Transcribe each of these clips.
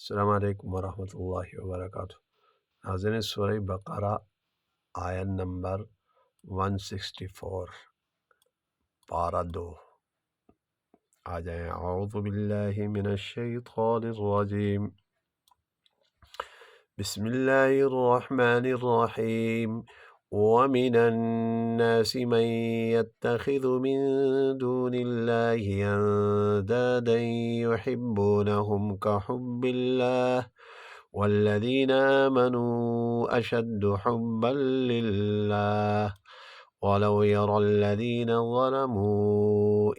अस्सलाम वालेकुम वरहमतुल्लाहि वबरकातुहू। नाज़रीन, सूरह बक़रा आयत नंबर 164 पारा 2। आ जाएं। औज़ु बिल्लाहि मिनश शैतानिर रजीम। बिस्मिल्लाहिर रहमानिर रहीम। वमिनन नासि मन यत्तखिज़ु मिन दूनिल्लाहि अंदादन युहिब्बूनहुम कहुब्बिल्लाह वल्लज़ीन आमनू अशद्दु हुब्बन लिल्लाह वलौ यरल्लज़ीन ज़लमू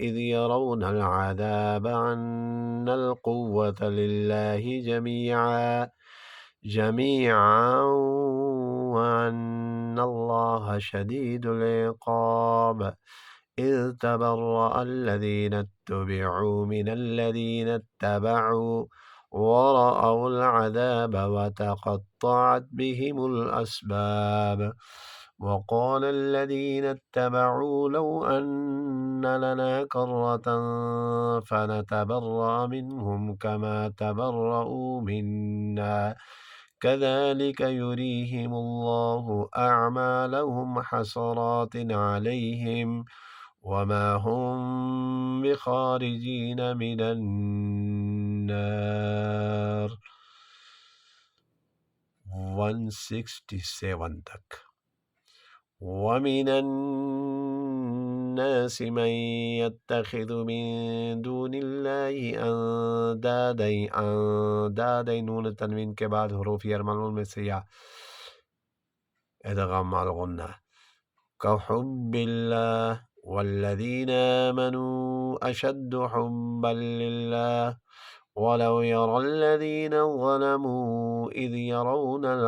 इज़ यरौनल अज़ाब अन्नल क़ुव्वत लिल्लाहि जमीअन वअन्नल्लाह शदीदुल इक़ाब। इज़ तबर्रअ الذين اتبعوا من الذين اتبعوا ورأوا العذاب وتقطعت بهم الأسباب. وقال الذين اتبعوا لو أن لنا كرة فنتبرأ منهم كما تبرؤوا منا كذلك يريهم الله أعمالهم حسرات عليهم وما هم بخارجين من النار. 167 तक। ومن الناس من يتخذ من دون الله अंदादा नून तनवीन के बाद हरूफ यरमलून में से या इदगाम माल गुन्ना कहुब्बिल्लाह वल्लज़ीन आमनू अशद्दु हुब्बन लिल्लाह वलौ यरल्लज़ीन ज़लमू इज़ यरौनल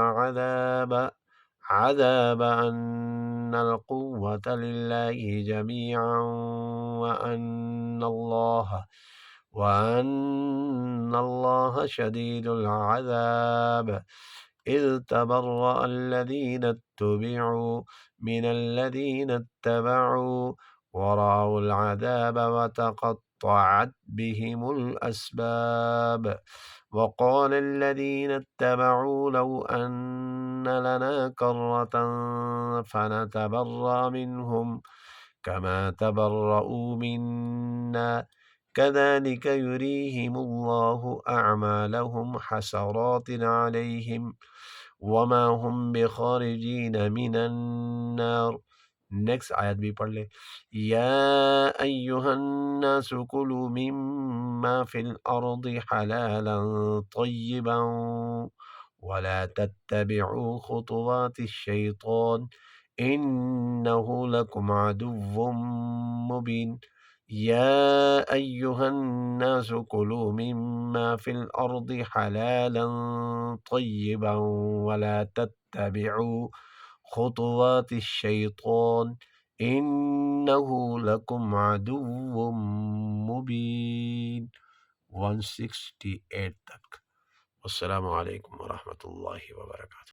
عذاب أن القوة لله جميعا وأن الله شديد العذاب. إذ تبرأ الذين اتبعوا من الذين اتبعوا ورأوا العذاب وتقطعت بهم الأسباب. وقال الذين اتبعوا لو أن لنا كرة فنتبرأ منهم كما تبرؤوا منا كذلك يريهم الله أعمالهم حسرات عليهم وما هم بخارجين من النار. नेक्स्ट आयत भी पढ़ ले। या अय्युहन्नास कुलू मिम्मा फिल अर्दि हलालन तय्यिबन वला तत्तबिउ खुतुवातिश शैतान इन्नहु लकुम अदुव्वुम मुबीन। या अय्युहन्नास कुलू मिम्मा फिल अर्दि हलालन तय्यिबन वला तत्तबिउ खुतुवातिश शैतान इन्नहु लकुम अदुव्वुम मुबीन। 168 तक। अस्सलामु अलैकुम वरहमतुल्लाहि वबरकातुहू।